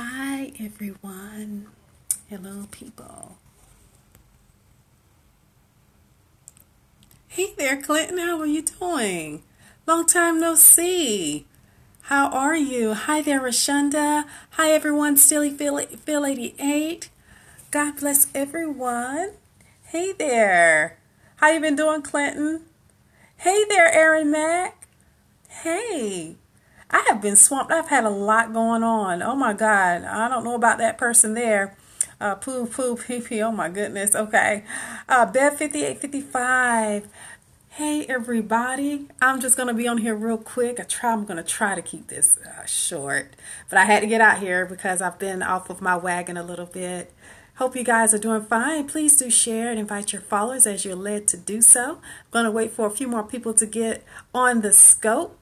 Hi, everyone. Hello, people. Hey there, Clinton. How are you doing? Long time no see. How are you? Hi there, Rashonda. Hi, everyone. Stilly Phil 88. God bless everyone. Hey there. How you been doing, Clinton? Hey there, Aaron Mack. Hey. I have been swamped. I've had a lot going on. Oh my God. I don't know about that person there. Poo, pee, pee. Oh my goodness. Okay. Bev 5855. Hey everybody. I'm just going to be on here real quick. I'm going to try to keep this short. But I had to get out here because I've been off of my wagon a little bit. Hope you guys are doing fine. Please do share and invite your followers as you're led to do so. I'm going to wait for a few more people to get on the scope.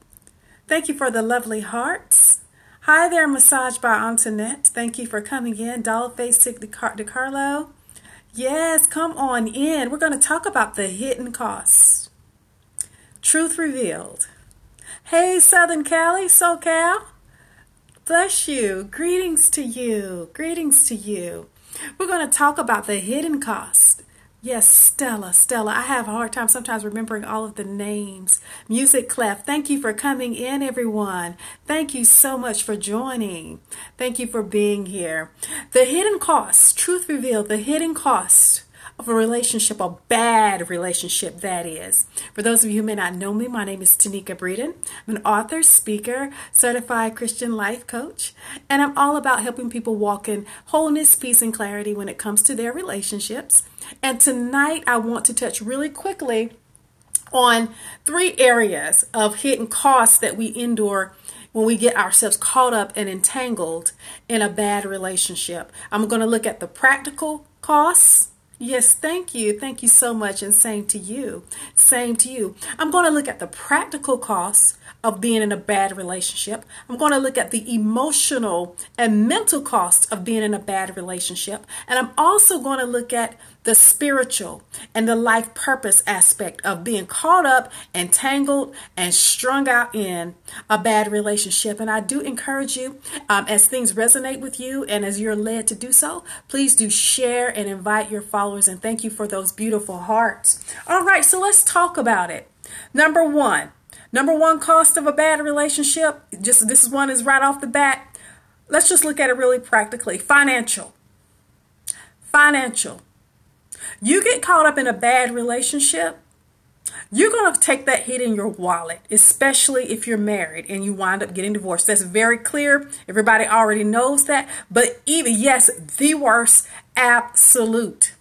Thank you for the lovely hearts. Hi there, Massage by Antoinette. Thank you for coming in. Dollface DeCarlo. Yes, come on in. We're going to talk about the hidden costs. Truth revealed. Hey, Southern Cali, SoCal. Bless you. Greetings to you. Greetings to you. We're going to talk about the hidden cost. Yes, Stella. I have a hard time sometimes remembering all of the names. Music Clef, thank you for coming in, everyone. Thank you so much for joining. Thank you for being here. The hidden cost, truth revealed, the hidden cost of a relationship, a bad relationship, that is. For those of you who may not know me, my name is Tanika Breeden. I'm an author, speaker, certified Christian life coach, and I'm all about helping people walk in wholeness, peace, and clarity when it comes to their relationships. And tonight I want to touch really quickly on 3 areas of hidden costs that we endure when we get ourselves caught up and entangled in a bad relationship. I'm going to look at the practical costs. Yes, thank you. Thank you so much. And same to you. Same to you. I'm going to look at the practical costs of being in a bad relationship. I'm going to look at the emotional and mental costs of being in a bad relationship. And I'm also going to look at the spiritual and the life purpose aspect of being caught up, entangled, and strung out in a bad relationship. And I do encourage you, as things resonate with you and as you're led to do so, please do share and invite your followers. And thank you for those beautiful hearts. All right, so let's talk about it. Number one cost of a bad relationship. This one is right off the bat. Let's just look at it really practically. Financial. You get caught up in a bad relationship, you're going to take that hit in your wallet, especially if you're married and you wind up getting divorced. That's very clear. Everybody already knows that. But even, yes, the worst, absolute.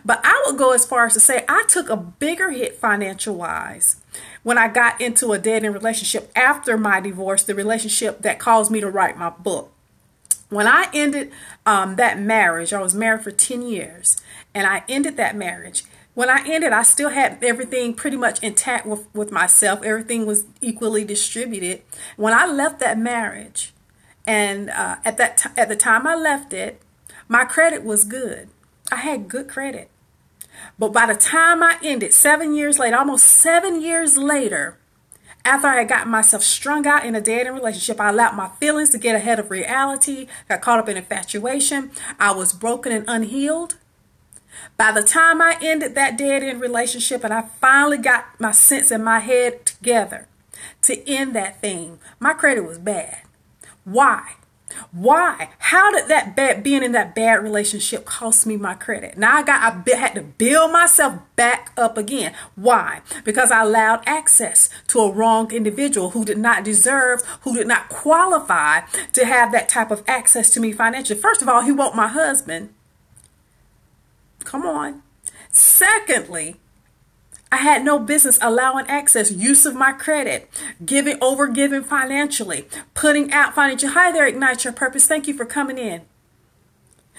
But I would go as far as to say I took a bigger hit financial wise when I got into a dead-end relationship after my divorce, the relationship that caused me to write my book. When I ended that marriage, I was married for 10 years, and I ended that marriage. When I ended, I still had everything pretty much intact with myself. Everything was equally distributed. When I left that marriage, and at the time I left it, my credit was good. I had good credit. But by the time I ended, 7 years later, almost 7 years later, after I had gotten myself strung out in a dead-end relationship, I allowed my feelings to get ahead of reality, got caught up in infatuation. I was broken and unhealed. By the time I ended that dead-end relationship and I finally got my sense in my head together to end that thing, my credit was bad. Why? How did being in that bad relationship cost me my credit? Now I had to build myself back up again. Why? Because I allowed access to a wrong individual who did not deserve, who did not qualify to have that type of access to me financially. First of all, he wasn't my husband. Come on. Secondly, I had no business allowing access, use of my credit, giving financially, putting out financial. Hi there, Ignite Your Purpose. Thank you for coming in.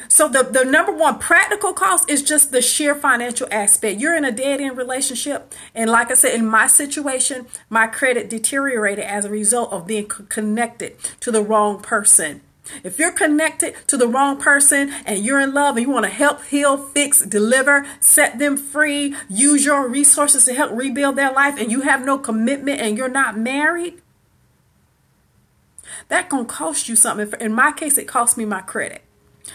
So the number one practical cost is just the sheer financial aspect. You're in a dead-end relationship. And like I said, in my situation, my credit deteriorated as a result of being connected to the wrong person. If you're connected to the wrong person and you're in love and you want to help, heal, fix, deliver, set them free, use your resources to help rebuild their life, and you have no commitment and you're not married, that gonna cost you something. In my case, it cost me my credit.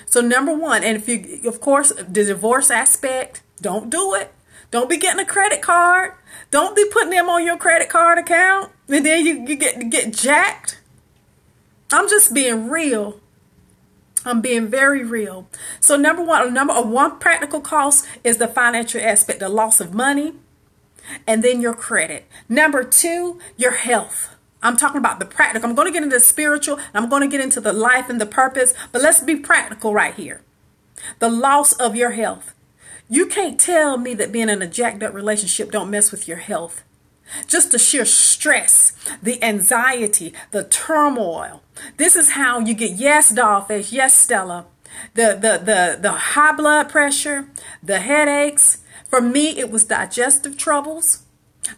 So number one, and if you, of course, the divorce aspect, don't do it. Don't be getting a credit card. Don't be putting them on your credit card account, and then you get jacked. I'm just being real. I'm being very real. So number one practical cost is the financial aspect, the loss of money, and then your credit. Number two, your health. I'm talking about the practical. I'm going to get into the spiritual, and I'm going to get into the life and the purpose, but let's be practical right here. The loss of your health. You can't tell me that being in a jacked up relationship don't mess with your health. Just the sheer stress, the anxiety, the turmoil. This is how you get, yes, Dollface, yes, Stella, the high blood pressure, the headaches. For me, it was digestive troubles.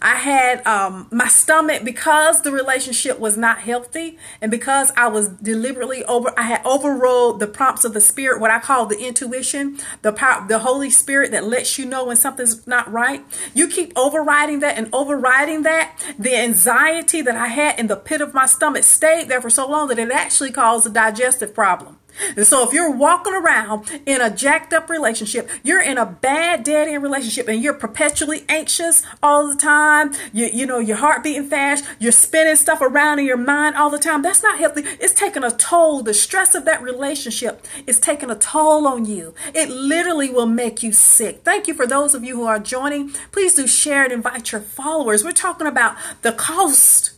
I had my stomach, because the relationship was not healthy, and because I was deliberately I had overrode the prompts of the spirit, what I call the intuition, the power, the Holy Spirit that lets you know when something's not right. You keep overriding that and overriding that. The anxiety that I had in the pit of my stomach stayed there for so long that it actually caused a digestive problem. And so if you're walking around in a jacked up relationship, you're in a bad dead end relationship, and you're perpetually anxious all the time, you know, your heart beating fast, you're spinning stuff around in your mind all the time, that's not healthy. It's taking a toll. The stress of that relationship is taking a toll on you. It literally will make you sick. Thank you for those of you who are joining. Please do share and invite your followers. We're talking about the cost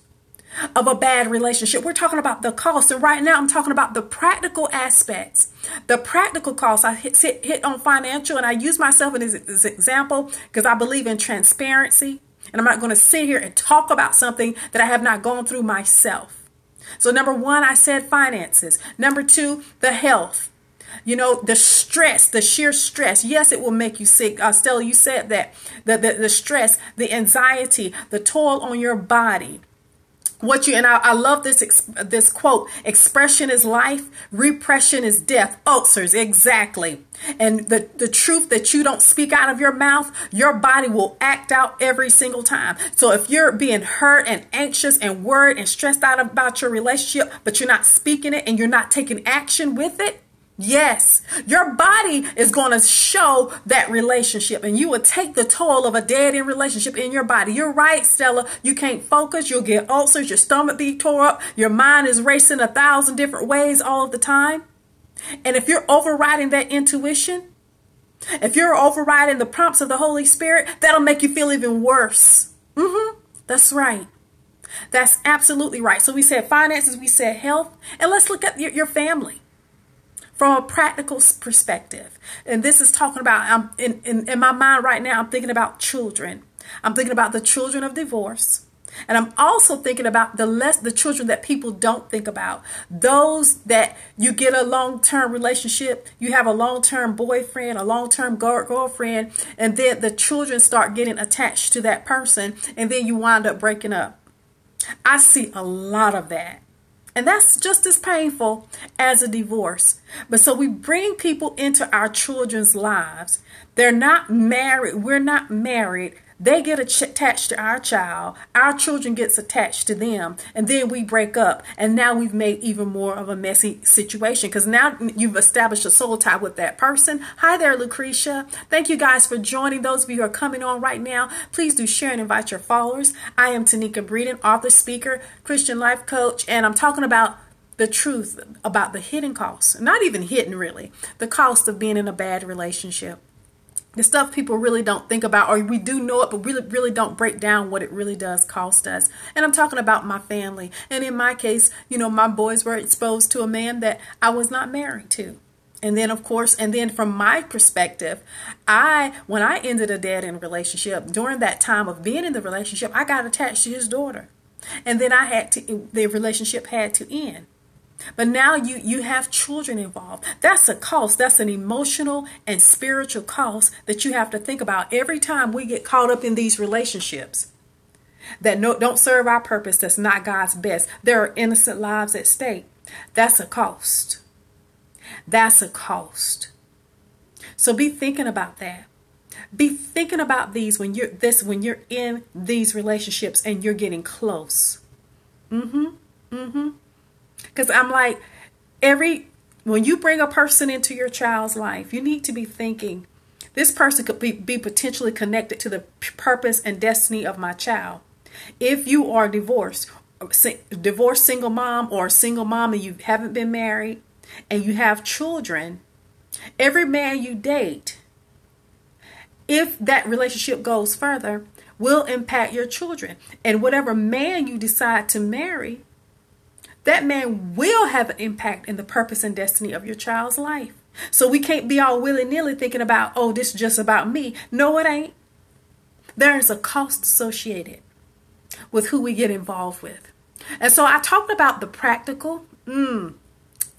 of a bad relationship. We're talking about the cost. And right now I'm talking about the practical aspects. The practical costs. I hit on financial, and I use myself as an example because I believe in transparency. And I'm not going to sit here and talk about something that I have not gone through myself. So number one, I said finances. Number two, the health. You know, the stress, the sheer stress. Yes, it will make you sick. Stella, you said that. The stress, the anxiety, the toll on your body. I love this quote: expression is life, repression is death. Ulcers, exactly. And the truth that you don't speak out of your mouth, your body will act out every single time. So if you're being hurt and anxious and worried and stressed out about your relationship, but you're not speaking it and you're not taking action with it, yes, your body is going to show that relationship, and you will take the toll of a dead-end relationship in your body. You're right, Stella. You can't focus. You'll get ulcers. Your stomach be tore up. Your mind is racing 1,000 different ways all of the time. And if you're overriding that intuition, if you're overriding the prompts of the Holy Spirit, that'll make you feel even worse. That's right. That's absolutely right. So we said finances, we said health, and let's look at your family from a practical perspective. And this is talking about, in my mind right now, I'm thinking about children. I'm thinking about the children of divorce. And I'm also thinking about the children that people don't think about. Those that you get a long-term relationship, you have a long-term boyfriend, a long-term girlfriend, and then the children start getting attached to that person, and then you wind up breaking up. I see a lot of that. And that's just as painful as a divorce. But so we bring people into our children's lives. They're not married. We're not married. They get attached to our child. Our children gets attached to them. And then we break up. And now we've made even more of a messy situation, because now you've established a soul tie with that person. Hi there, Lucretia. Thank you guys for joining. Those of you who are coming on right now, please do share and invite your followers. I am Tanika Breeden, author, speaker, Christian life coach, and I'm talking about the truth about the hidden costs. Not even hidden, really. The cost of being in a bad relationship. The stuff people really don't think about, or we do know it, but really don't break down what it really does cost us. And I'm talking about my family. And in my case, you know, my boys were exposed to a man that I was not married to. And then, of course, and then from my perspective, when I ended a dead-end relationship, during that time of being in the relationship, I got attached to his daughter. And then the relationship had to end. But now you have children involved. That's a cost. That's an emotional and spiritual cost that you have to think about every time we get caught up in these relationships that don't serve our purpose, that's not God's best. There are innocent lives at stake. That's a cost. That's a cost. So be thinking about that. Be thinking about these when you're in these relationships and you're getting close. Because I'm like, when you bring a person into your child's life, you need to be thinking, this person could be potentially connected to the purpose and destiny of my child. If you are divorced single mom, or a single mom and you haven't been married and you have children, every man you date, if that relationship goes further, will impact your children. And whatever man you decide to marry, that man will have an impact in the purpose and destiny of your child's life. So we can't be all willy-nilly thinking about, oh, this is just about me. No, it ain't. There is a cost associated with who we get involved with. And so I talked about the practical.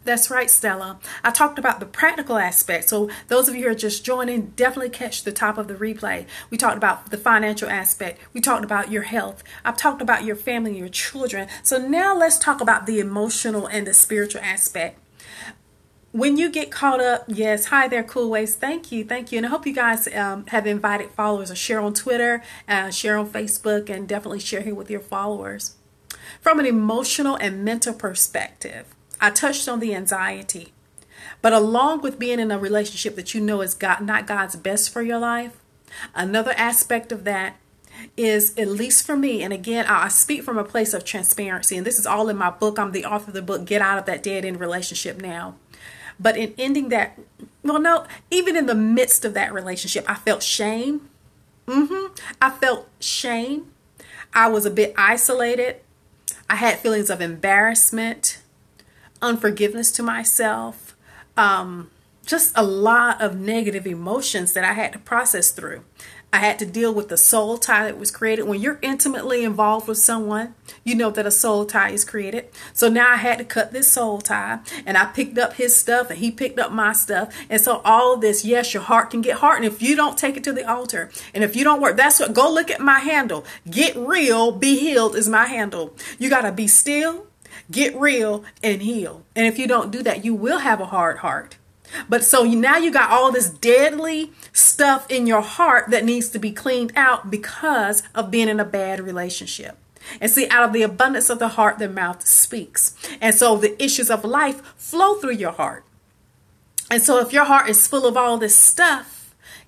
That's right, Stella. I talked about the practical aspect. So those of you who are just joining, definitely catch the top of the replay. We talked about the financial aspect. We talked about your health. I've talked about your family and your children. So now let's talk about the emotional and the spiritual aspect. When you get caught up, yes, hi there, Cool Ways. Thank you. And I hope you guys have invited followers, or share on Twitter, share on Facebook, and definitely share here with your followers. From an emotional and mental perspective, I touched on the anxiety, but along with being in a relationship that you know is not God's best for your life, another aspect of that is, at least for me, and again, I speak from a place of transparency, and this is all in my book. I'm the author of the book, Get Out of That Dead End Relationship Now. But in ending that, even in the midst of that relationship, I felt shame. I felt shame. I was a bit isolated. I had feelings of embarrassment, unforgiveness to myself, just a lot of negative emotions that I had to process through. I had to deal with the soul tie that was created. When you're intimately involved with someone, you know that a soul tie is created. So now I had to cut this soul tie, and I picked up his stuff and he picked up my stuff. And so all of this, yes, your heart can get hardened if you don't take it to the altar. And if you don't work, go look at my handle. Get real, be healed is my handle. You got to be still, get real, and heal. And if you don't do that, you will have a hard heart. But so now you got all this deadly stuff in your heart that needs to be cleaned out because of being in a bad relationship. And see, out of the abundance of the heart, the mouth speaks. And so the issues of life flow through your heart. And so if your heart is full of all this stuff,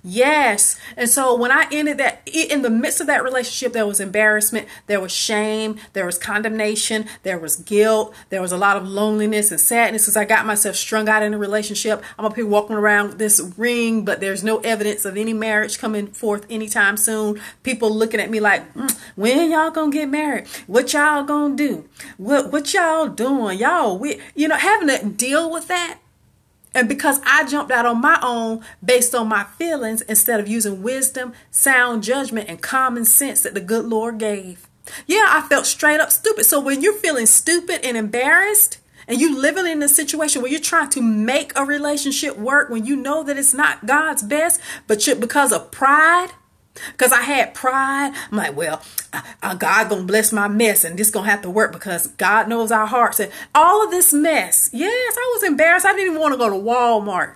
yes. And so when I ended that, in the midst of that relationship, there was embarrassment, there was shame, there was condemnation, there was guilt, there was a lot of loneliness and sadness because I got myself strung out in a relationship. I'm up here walking around with this ring, but there's no evidence of any marriage coming forth anytime soon. People looking at me like, when y'all gonna get married? What y'all gonna do? What y'all doing? Y'all, having to deal with that. And because I jumped out on my own based on my feelings instead of using wisdom, sound judgment, and common sense that the good Lord gave. Yeah, I felt straight up stupid. So when you're feeling stupid and embarrassed and you living in a situation where you're trying to make a relationship work when you know that it's not God's best, but because of pride, because I had pride, I'm like, well, God gonna bless my mess and this gonna have to work because God knows our hearts and all of this mess. Yes, I was embarrassed. I didn't even want to go to Walmart.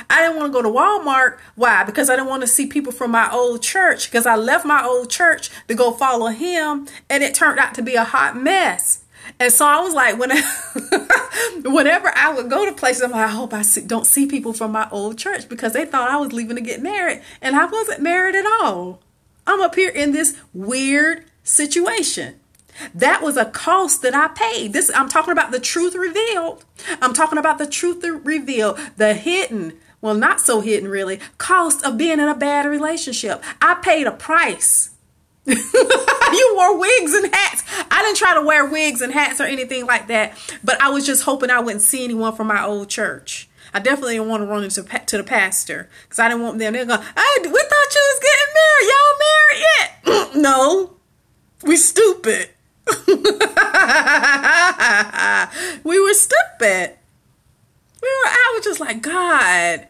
I didn't want to go to Walmart. Why? Because I didn't want to see people from my old church, because I left my old church to go follow him and it turned out to be a hot mess. And so I was like, whenever I would go to places, I'm like, I hope I don't see people from my old church, because they thought I was leaving to get married. And I wasn't married at all. I'm up here in this weird situation. That was a cost that I paid. I'm talking about the truth revealed. I'm talking about the truth revealed, the hidden, well, not so hidden really, cost of being in a bad relationship. I paid a price. You wore wigs and hats. I didn't try to wear wigs and hats or anything like that, but I was just hoping I wouldn't see anyone from my old church. I definitely didn't want to run into the pastor, because I didn't want them. They're going, hey, we thought you was getting married. Y'all married yet? No, we stupid. We were stupid. I was just like, God.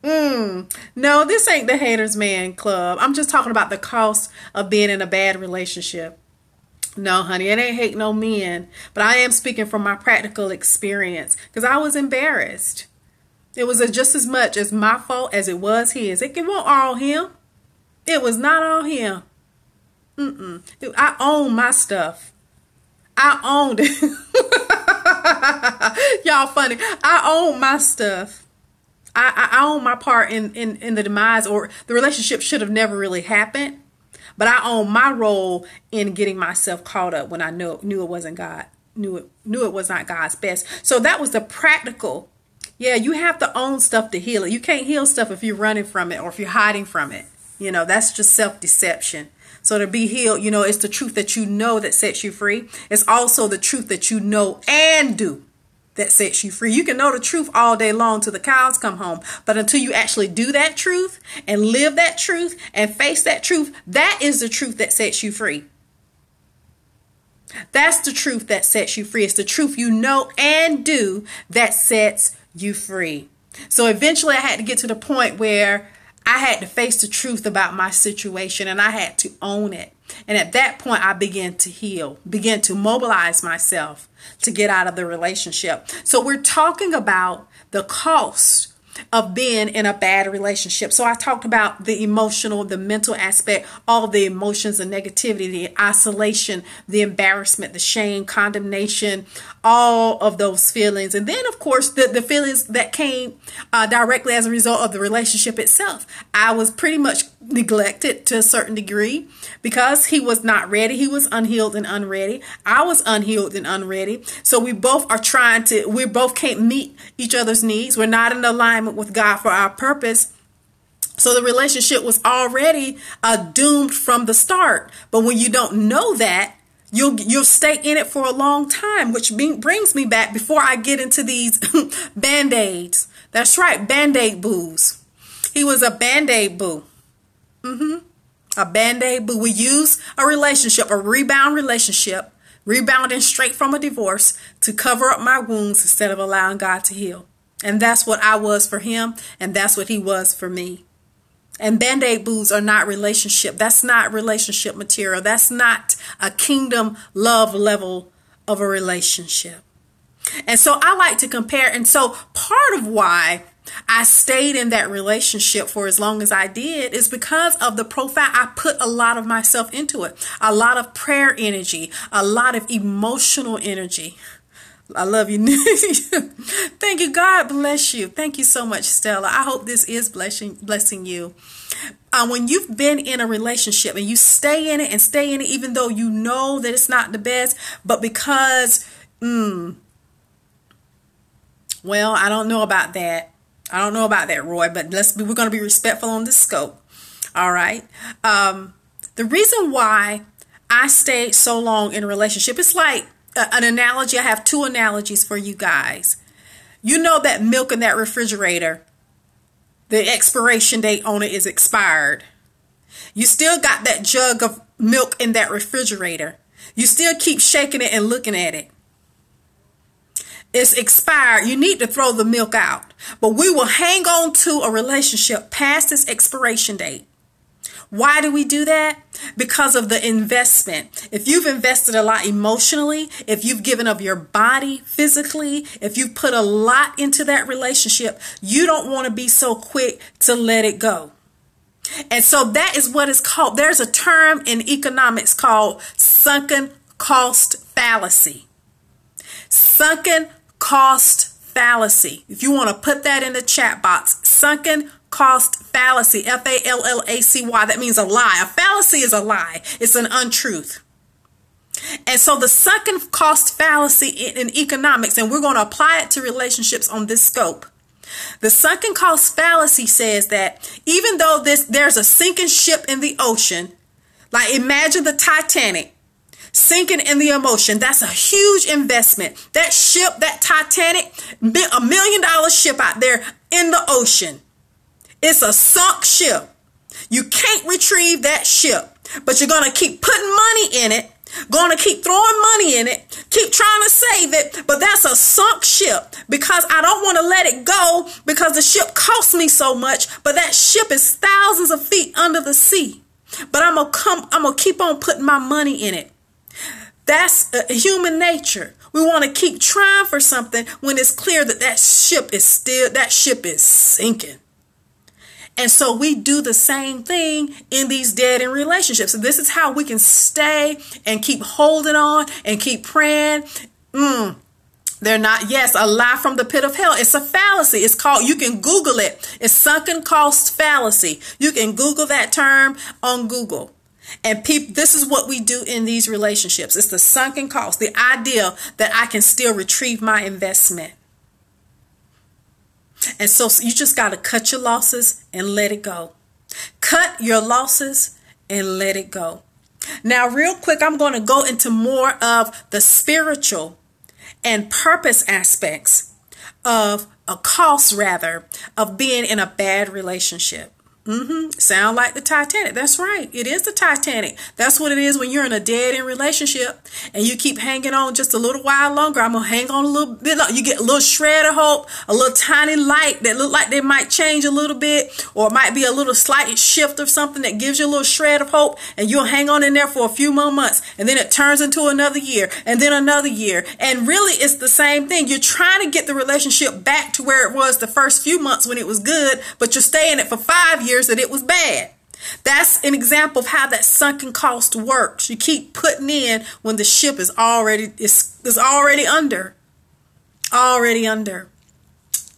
No, this ain't the Haters Man Club. I'm just talking about the cost of being in a bad relationship. No, honey, it ain't hating no men. But I am speaking from my practical experience, because I was embarrassed. It was just as much as my fault as it was his. It wasn't all him. It was not all him. I own my stuff. I owned it. y'all funny. I own my stuff. I own my part in the demise, or the relationship should have never really happened. But I own my role in getting myself caught up when I knew it wasn't God, knew it was not God's best. So that was the practical. Yeah, you have to own stuff to heal it. You can't heal stuff if you're running from it or if you're hiding from it. That's just self-deception. So to be healed, it's the truth that you know that sets you free. It's also the truth that you know and do that sets you free. You can know the truth all day long till the cows come home. But until you actually do that truth and live that truth and face that truth, that is the truth that sets you free. That's the truth that sets you free. It's the truth you know and do that sets you free. So eventually I had to get to the point where I had to face the truth about my situation, and I had to own it. And at that point, I began to heal, began to mobilize myself to get out of the relationship. So we're talking about the cost of being in a bad relationship. So I talked about the emotional, the mental aspect, all the emotions, the negativity, the isolation, the embarrassment, the shame, condemnation, all of those feelings. And then, of course, the feelings that came directly as a result of the relationship itself. I was pretty much neglected to a certain degree because he was not ready. He was unhealed and unready. I was unhealed and unready. So we both can't meet each other's needs. We're not in alignment with God for our purpose. So the relationship was already doomed from the start. But when you don't know that, you'll stay in it for a long time, which brings me back before I get into these Band-Aids. That's right, Band-Aid boos. He was a Band-Aid boo. A Band-Aid boo. We use a relationship, a rebounding straight from a divorce, to cover up my wounds instead of allowing God to heal. And that's what I was for him, and that's what he was for me. And Band-Aid boos are not relationship. That's not relationship material. That's not a kingdom love level of a relationship. And so I like to compare. And so part of why I stayed in that relationship for as long as I did is because of the profound, I put a lot of myself into it, a lot of prayer energy, a lot of emotional energy. I love you. Thank you. God bless you. Thank you so much, Stella. I hope this is blessing you. When you've been in a relationship and you stay in it, even though you know that it's not the best, but because, well, I don't know about that. Roy, but we're going to be respectful on this scope. All right. The reason why I stayed so long in a relationship, it's like an analogy. I have two analogies for you guys. You know that milk in that refrigerator, the expiration date on it is expired. You still got that jug of milk in that refrigerator. You still keep shaking it and looking at it. It's expired. You need to throw the milk out. But we will hang on to a relationship past its expiration date. Why do we do that? Because of the investment. If you've invested a lot emotionally, if you've given of your body physically, if you've put a lot into that relationship, you don't want to be so quick to let it go. And so that is what is called, there's a term in economics called sunken cost fallacy. Sunken cost fallacy. If you want to put that in the chat box, sunken cost fallacy, fallacy. That means a lie. A fallacy is a lie. It's an untruth. And so the sunken cost fallacy in economics, and we're going to apply it to relationships on this scope. The sunken cost fallacy says that even though there's a sinking ship in the ocean, like imagine the Titanic sinking in the ocean, that's a huge investment. That ship, that Titanic, $1 million ship out there in the ocean. It's a sunk ship. You can't retrieve that ship, but you're going to keep putting money in it, going to keep throwing money in it, keep trying to save it, but that's a sunk ship because I don't want to let it go because the ship cost me so much, but that ship is thousands of feet under the sea. But I'm going to keep on putting my money in it. That's human nature. We want to keep trying for something when it's clear that ship is sinking. And so we do the same thing in these dead-end relationships. So this is how we can stay and keep holding on and keep praying. The They're not. Yes, a lie from the pit of hell. It's a fallacy. It's called, you can Google it. It's sunken cost fallacy. You can Google that term on Google. And this is what we do in these relationships. It's the sunken cost, the idea that I can still retrieve my investment. And so you just got to cut your losses and let it go. Cut your losses and let it go. Now, real quick, I'm going to go into more of the spiritual and purpose aspects of a cost, rather, of being in a bad relationship. Sound like the Titanic. That's right. It is the Titanic. That's what it is when you're in a dead-end relationship and you keep hanging on just a little while longer. I'm going to hang on a little bit. You get a little shred of hope, a little tiny light that look like they might change a little bit, or it might be a little slight shift of something that gives you a little shred of hope, and you'll hang on in there for a few more months, and then it turns into another year, and then another year. And really, it's the same thing. You're trying to get the relationship back to where it was the first few months when it was good, but you're staying it for 5 years that it was bad. That's an example of how that sunken cost works. You keep putting in when the ship is already under.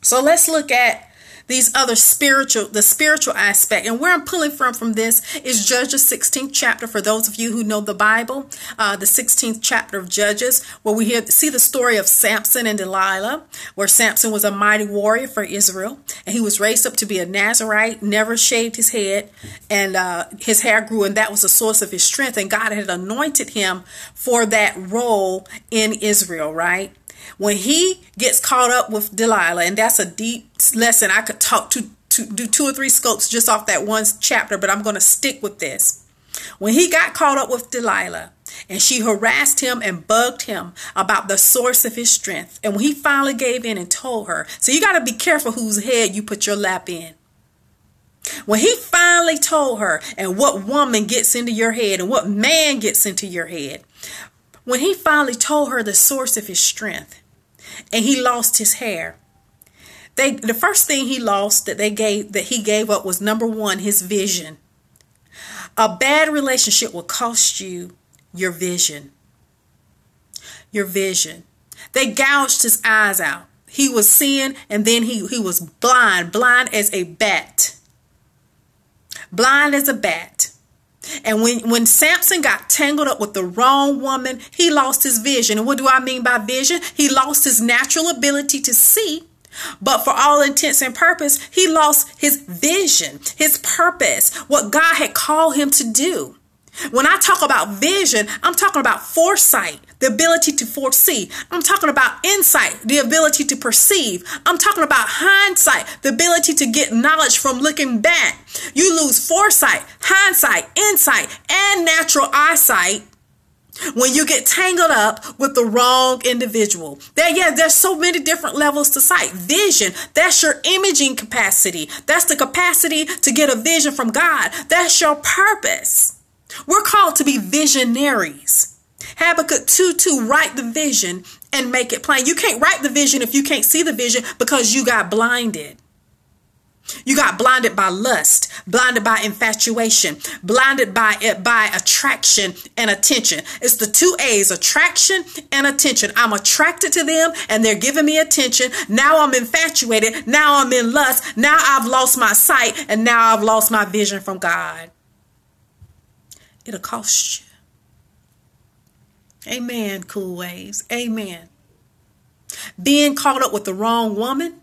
So let's look at these other the spiritual aspect. And where I'm pulling from this is Judges 16th chapter. For those of you who know the Bible, the 16th chapter of Judges, where we see the story of Samson and Delilah, where Samson was a mighty warrior for Israel, and he was raised up to be a Nazarite, never shaved his head, and his hair grew, and that was the source of his strength. And God had anointed him for that role in Israel, right? When he gets caught up with Delilah, and that's a deep lesson. I could talk to do 2 or 3 scopes just off that one chapter, but I'm going to stick with this. When he got caught up with Delilah, and she harassed him and bugged him about the source of his strength, and when he finally gave in and told her, so you got to be careful whose head you put your lap in. When he finally told her, and what woman gets into your head and what man gets into your head, when he finally told her the source of his strength, and he lost his hair, the first thing he lost that he gave up was, number one, his vision. A bad relationship will cost you your vision. Your vision. They gouged his eyes out. He was seeing, and then he was blind as a bat. Blind as a bat. And when Samson got tangled up with the wrong woman, he lost his vision. And what do I mean by vision? He lost his natural ability to see, but for all intents and purpose, he lost his vision, his purpose, what God had called him to do. When I talk about vision, I'm talking about foresight, the ability to foresee. I'm talking about insight, the ability to perceive. I'm talking about hindsight, the ability to get knowledge from looking back. You lose foresight, hindsight, insight, and natural eyesight when you get tangled up with the wrong individual. There's so many different levels to sight. Vision, that's your imaging capacity. That's the capacity to get a vision from God. That's your purpose. We're called to be visionaries. Habakkuk 2:2, write the vision and make it plain. You can't write the vision if you can't see the vision, because you got blinded. You got blinded by lust, blinded by infatuation, blinded by attraction and attention. It's the 2 A's, attraction and attention. I'm attracted to them and they're giving me attention. Now I'm infatuated. Now I'm in lust. Now I've lost my sight, and now I've lost my vision from God. It'll cost you. Amen, Cool Waves. Amen. Being caught up with the wrong woman,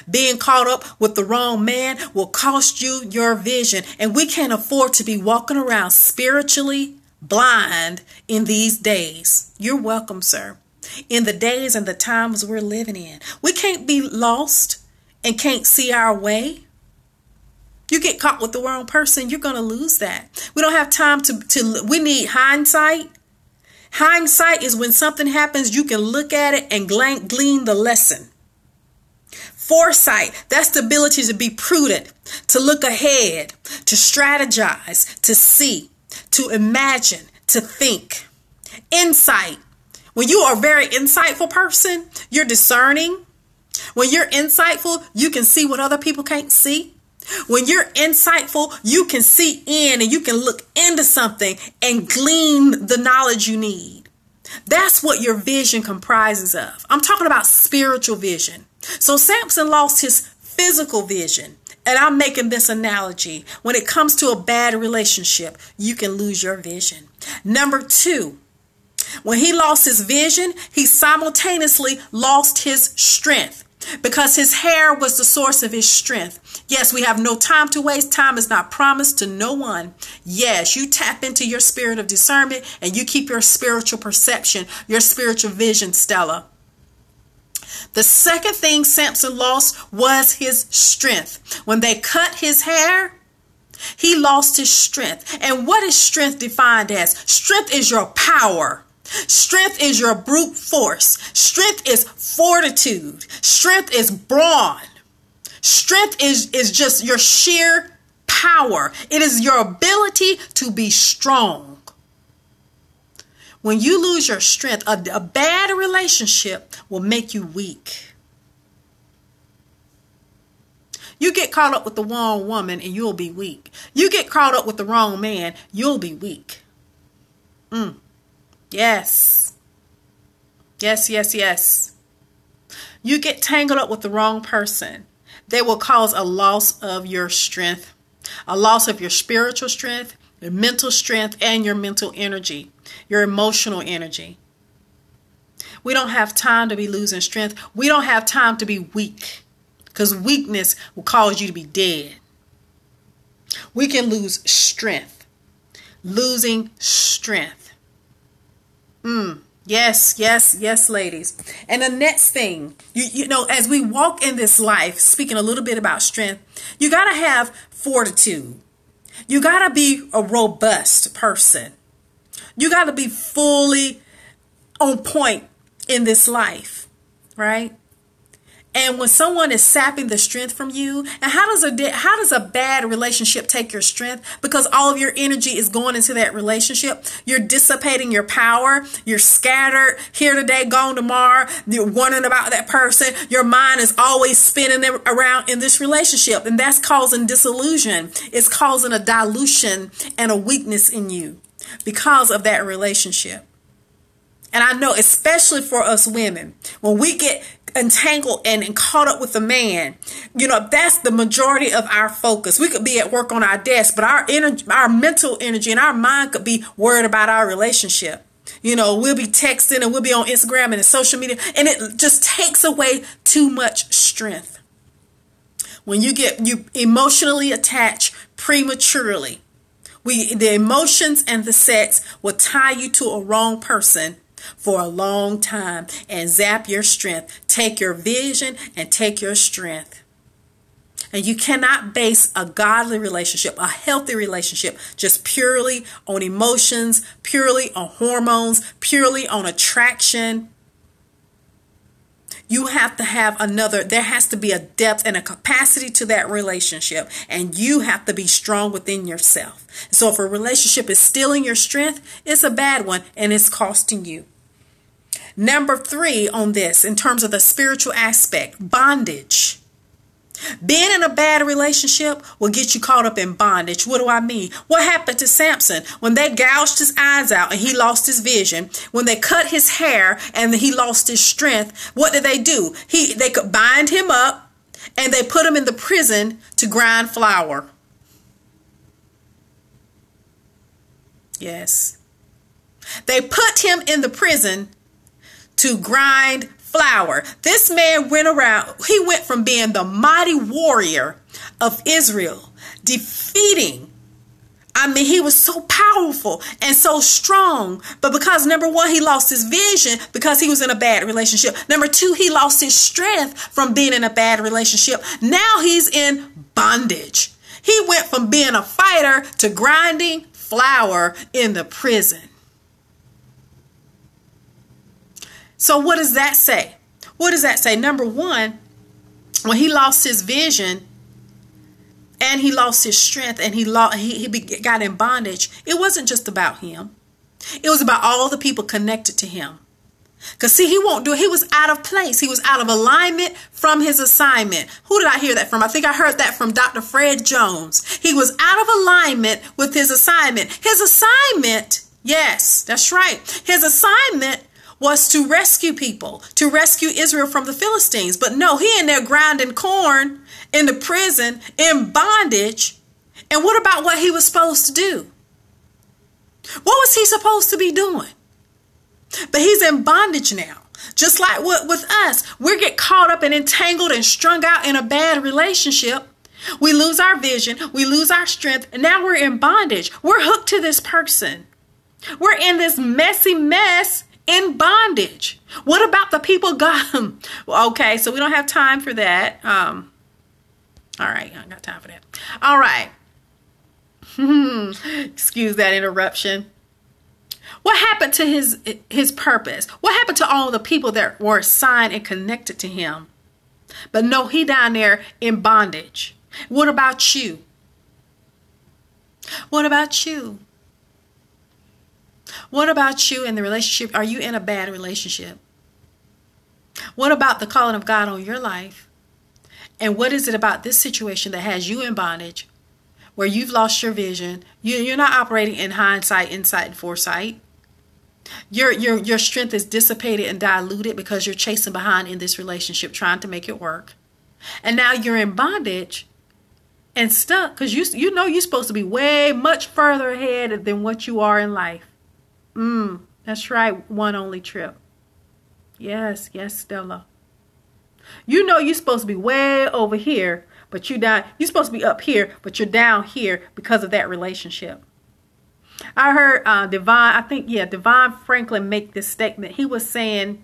being caught up with the wrong man will cost you your vision. And we can't afford to be walking around spiritually blind in these days. You're welcome, sir. In the days and the times we're living in, we can't be lost and can't see our way. You get caught with the wrong person, you're going to lose that. We don't have time we need hindsight. Hindsight is when something happens, you can look at it and glean the lesson. Foresight, that's the ability to be prudent, to look ahead, to strategize, to see, to imagine, to think. Insight, when you are a very insightful person, you're discerning. When you're insightful, you can see what other people can't see. When you're insightful, you can see in and you can look into something and glean the knowledge you need. That's what your vision comprises of. I'm talking about spiritual vision. So Samson lost his physical vision. And I'm making this analogy. When it comes to a bad relationship, you can lose your vision. Number 2, when he lost his vision, he simultaneously lost his strength because his hair was the source of his strength. Yes, we have no time to waste. Time is not promised to no one. Yes, you tap into your spirit of discernment and you keep your spiritual perception, your spiritual vision, Stella. The second thing Samson lost was his strength. When they cut his hair, he lost his strength. And what is strength defined as? Strength is your power. Strength is your brute force. Strength is fortitude. Strength is brawn. Strength is just your sheer power. It is your ability to be strong. When you lose your strength, a bad relationship will make you weak. You get caught up with the wrong woman and you'll be weak. You get caught up with the wrong man, you'll be weak. Yes. Yes, yes, yes. You get tangled up with the wrong person. They will cause a loss of your strength, a loss of your spiritual strength, your mental strength, and your mental energy, your emotional energy. We don't have time to be losing strength. We don't have time to be weak because weakness will cause you to be dead. We can lose strength. Losing strength. Yes, yes, yes, ladies. And the next thing, you know, as we walk in this life, speaking a little bit about strength, you got to have fortitude. You got to be a robust person. You got to be fully on point in this life, right? And when someone is sapping the strength from you, and how does a bad relationship take your strength? Because all of your energy is going into that relationship. You're dissipating your power. You're scattered here today, gone tomorrow. You're wondering about that person. Your mind is always spinning around in this relationship, and that's causing disillusion. It's causing a dilution and a weakness in you because of that relationship. And I know, especially for us women, when we get entangled and caught up with a man, you know, that's the majority of our focus. We could be at work on our desk, but our energy, our mental energy and our mind could be worried about our relationship. You know, we'll be texting and we'll be on Instagram and social media, and it just takes away too much strength. When you emotionally attached prematurely, the emotions and the sex will tie you to a wrong person for a long time and zap your strength, take your vision and take your strength. And you cannot base a godly relationship, a healthy relationship, just purely on emotions, purely on hormones, purely on attraction. You have to have there has to be a depth and a capacity to that relationship, and you have to be strong within yourself. So if a relationship is stealing your strength, it's a bad one and it's costing you. Number 3 on this, in terms of the spiritual aspect, bondage. Being in a bad relationship will get you caught up in bondage. What do I mean? What happened to Samson when they gouged his eyes out and he lost his vision? When they cut his hair and he lost his strength, what did they do? They could bind him up and they put him in the prison to grind flour. Yes. They put him in the prison to grind flour. This man he went from being the mighty warrior of Israel, defeating. He was so powerful and so strong, but because number 1, he lost his vision because he was in a bad relationship. Number 2, he lost his strength from being in a bad relationship. Now he's in bondage. He went from being a fighter to grinding flour in the prison. So what does that say? What does that say? Number 1, when he lost his vision and he lost his strength and he got in bondage, it wasn't just about him. It was about all the people connected to him. Because see, he was out of place. He was out of alignment from his assignment. Who did I hear that from? I think I heard that from Dr. Fred Jones. He was out of alignment with his assignment. His assignment, Yes, that's right. His assignment was to rescue people, to rescue Israel from the Philistines. But no, he in there grinding corn in the prison, in bondage. And what about what he was supposed to do? What was he supposed to be doing? But he's in bondage now. Just like with us, we get caught up and entangled and strung out in a bad relationship. We lose our vision, we lose our strength, and now we're in bondage. We're hooked to this person. We're in this messy mess in bondage. What about the people God? Okay, so we don't have time for that. All right, I don't got time for that. All right. Excuse that interruption. What happened to his purpose? What happened to all the people that were assigned and connected to him? But no, he down there in bondage. What about you? What about you? What about you in the relationship? Are you in a bad relationship? What about the calling of God on your life? And what is it about this situation that has you in bondage, where you've lost your vision? You're not operating in hindsight, insight, and foresight. Your strength is dissipated and diluted because you're chasing behind in this relationship, trying to make it work. And now you're in bondage and stuck because you know you're supposed to be way much further ahead than what you are in life. That's right. One only trip. Yes, Stella. You know you're supposed to be way over here, but you're supposed to be up here, but you're down here because of that relationship. I heard Devon Franklin make this statement. He was saying,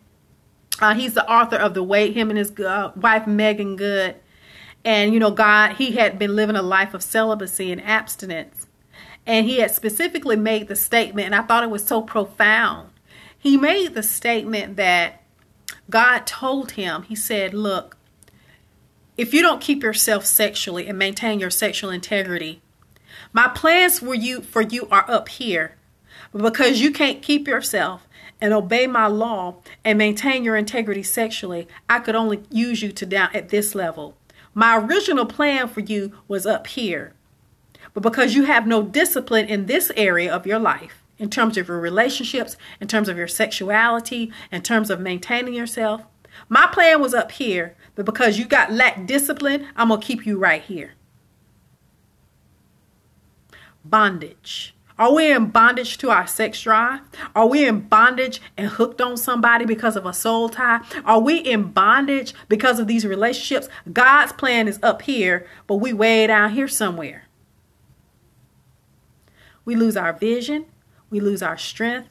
he's the author of The Wait, him and his wife Megan Good. And, God, he had been living a life of celibacy and abstinence. And he had specifically made the statement, and I thought it was so profound. He made the statement that God told him, he said, look, if you don't keep yourself sexually and maintain your sexual integrity, my plans for you are up here. But because you can't keep yourself and obey my law and maintain your integrity sexually, I could only use you to down at this level. My original plan for you was up here. But because you have no discipline in this area of your life, in terms of your relationships, in terms of your sexuality, in terms of maintaining yourself, my plan was up here. But because you lack discipline, I'm going to keep you right here. Bondage. Are we in bondage to our sex drive? Are we in bondage and hooked on somebody because of a soul tie? Are we in bondage because of these relationships? God's plan is up here, but we way down here somewhere. We lose our vision, we lose our strength,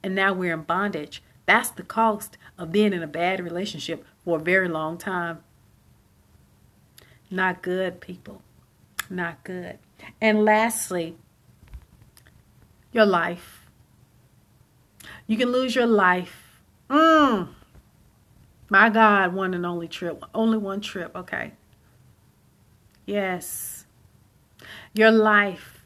and now we're in bondage. That's the cost of being in a bad relationship for a very long time. Not good, people. Not good. And lastly, your life. You can lose your life. My God, one and only trip. Only one trip, okay? Yes. Your life.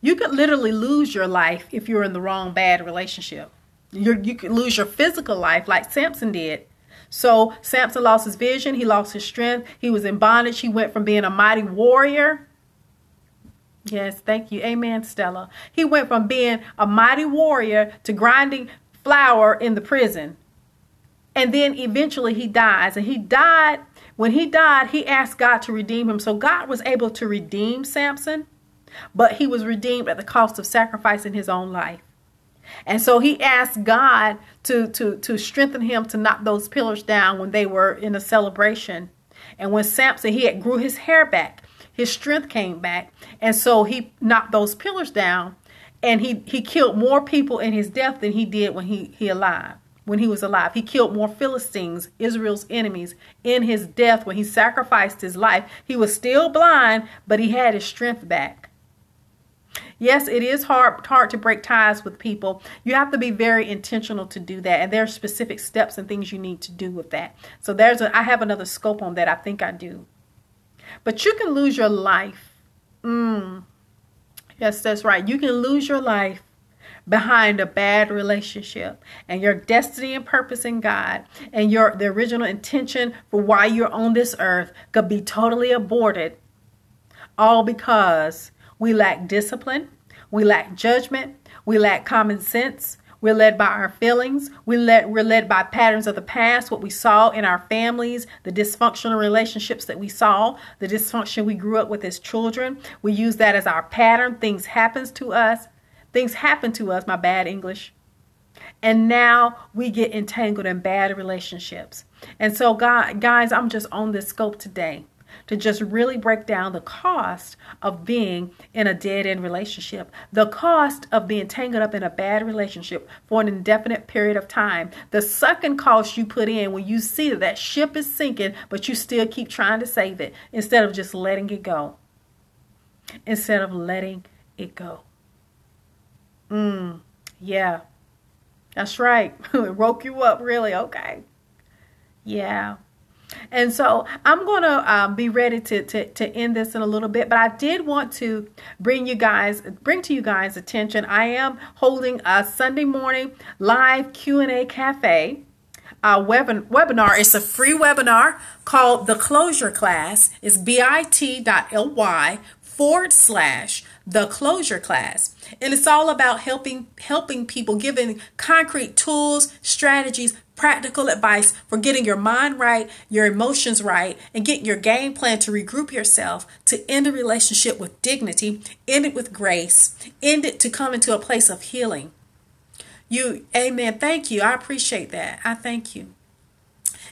You could literally lose your life if you're in the wrong bad relationship. You could lose your physical life like Samson did. So Samson lost his vision. He lost his strength. He was in bondage. He went from being a mighty warrior. Yes, thank you. Amen, Stella. He went from being a mighty warrior to grinding flour in the prison. And then eventually he dies. And he died. When he died, he asked God to redeem him. So God was able to redeem Samson. But he was redeemed at the cost of sacrificing his own life. And so he asked God to strengthen him to knock those pillars down when they were in a celebration. And when Samson, grew his hair back, his strength came back. And so he knocked those pillars down, and he killed more people in his death than he did when he was alive. He killed more Philistines, Israel's enemies, in his death when he sacrificed his life. He was still blind, but he had his strength back. Yes, it is hard to break ties with people. You have to be very intentional to do that. And there are specific steps and things you need to do with that. So I have another scope on that. I think I do. But you can lose your life. Yes, that's right. You can lose your life behind a bad relationship, and your destiny and purpose in God and the original intention for why you're on this earth could be totally aborted, all because we lack discipline, we lack judgment, We lack common sense. We're led by our feelings. We're led by patterns of the past, what we saw in our families, the dysfunctional relationships that we saw, the dysfunction we grew up with as children. We use that as our pattern. Things happen to us, my bad English. And now we get entangled in bad relationships. And so, guys, I'm just on this scope today to just really break down the cost of being in a dead-end relationship, the cost of being tangled up in a bad relationship for an indefinite period of time, the second cost you put in when you see that ship is sinking, but you still keep trying to save it instead of just letting it go. Yeah, that's right. It woke you up, really. Okay. Yeah. And so I'm going to be ready to end this in a little bit, but I did want to bring to you guys attention. I am holding a Sunday morning live Q&A cafe webinar. It's a free webinar called The Closure Class. It's bit.ly/The Closure Class. And it's all about helping people, giving concrete tools, strategies, practical advice for getting your mind right, your emotions right, and getting your game plan to regroup yourself, to end a relationship with dignity, end it with grace, end it to come into a place of healing. Amen. Thank you. I appreciate that. I thank you.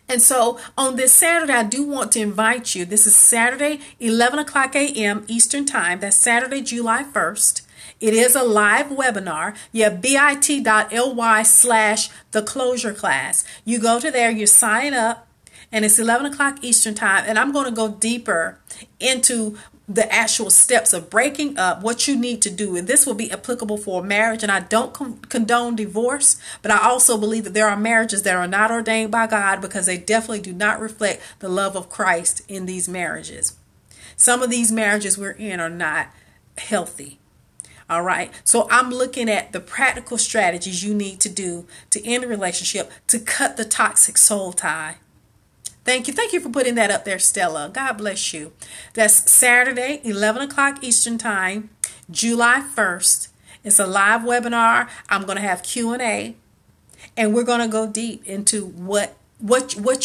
And so on this Saturday, I do want to invite you. This is Saturday, 11 o'clock a.m. Eastern Time. That's Saturday, July 1st. It is a live webinar. bit.ly/The Closure Class. You go to there, you sign up, and it's 11 o'clock Eastern Time. And I'm going to go deeper into the actual steps of breaking up, what you need to do. And this will be applicable for marriage. And I don't condone divorce, but I also believe that there are marriages that are not ordained by God because they definitely do not reflect the love of Christ in these marriages. Some of these marriages we're in are not healthy. All right. So I'm looking at the practical strategies you need to do to end a relationship, to cut the toxic soul tie. Thank you. Thank you for putting that up there, Stella. God bless you. That's Saturday, 11 o'clock Eastern Time, July 1st. It's a live webinar. I'm going to have Q&A, and we're going to go deep into what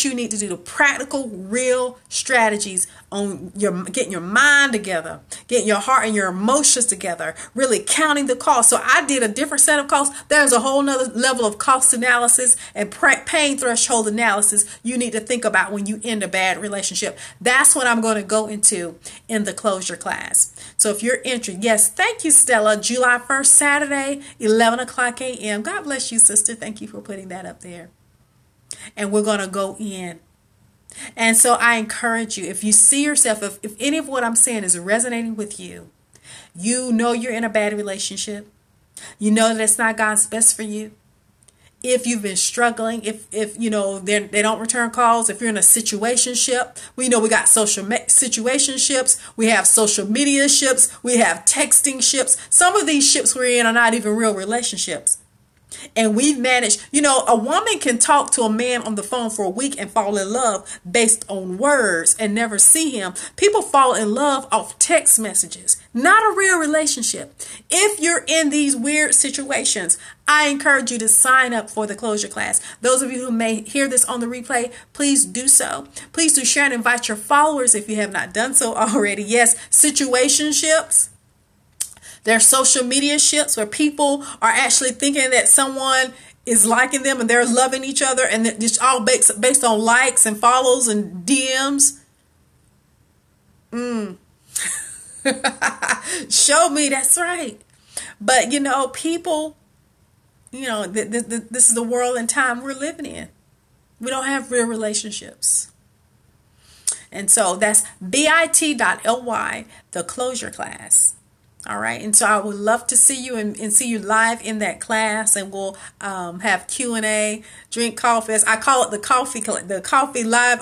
you need to do, the practical, real strategies on getting your mind together, getting your heart and your emotions together, really counting the cost. So I did a different set of costs. There's a whole nother level of cost analysis and pain threshold analysis you need to think about when you end a bad relationship. That's what I'm going to go into in the closure class. So if you're interested, yes, thank you, Stella. July 1st, Saturday, 11 o'clock a.m. God bless you, sister. Thank you for putting that up there. And we're going to go in. And so I encourage you, if you see yourself, if any of what I'm saying is resonating with you, you know you're in a bad relationship. You know that it's not God's best for you. If you've been struggling, if you know they don't return calls, if you're in a situationship, we know we got situationships, we have social media ships, we have texting ships. Some of these ships we're in are not even real relationships. And we've managed, a woman can talk to a man on the phone for a week and fall in love based on words and never see him. People fall in love off text messages, not a real relationship. If you're in these weird situations, I encourage you to sign up for the closure class. Those of you who may hear this on the replay, please do so. Please do share and invite your followers if you have not done so already. Yes, situationships. There are social media ships where people are actually thinking that someone is liking them and they're loving each other, and it's all based on likes and follows and DMs. Show me, that's right. But people, this is the world and time we're living in. We don't have real relationships. And so that's bit.ly, the closure class. All right. And so I would love to see you and see you live in that class, and we'll have Q&A, drink coffee. I call it the coffee live,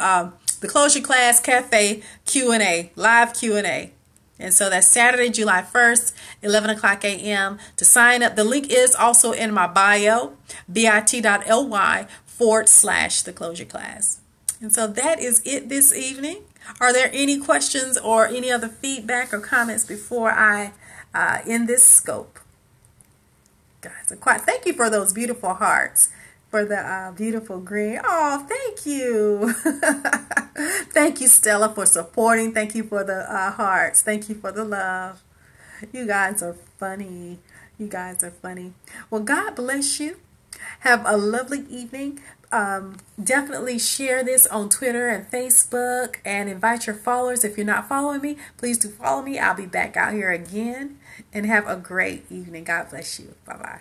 the closure class cafe Q&A, live Q&A. And so that's Saturday, July 1st, 11 o'clock a.m. To sign up, the link is also in my bio, bit.ly/the closure class. And so that is it this evening. Are there any questions or any other feedback or comments before I in this scope? Guys are quiet. Thank you for those beautiful hearts. For the beautiful green. Oh, thank you. Thank you, Stella, for supporting. Thank you for the hearts. Thank you for the love. You guys are funny. You guys are funny. Well, God bless you. Have a lovely evening. Definitely share this on Twitter and Facebook and invite your followers. If you're not following me, please do follow me. I'll be back out here again and have a great evening. God bless you. Bye bye.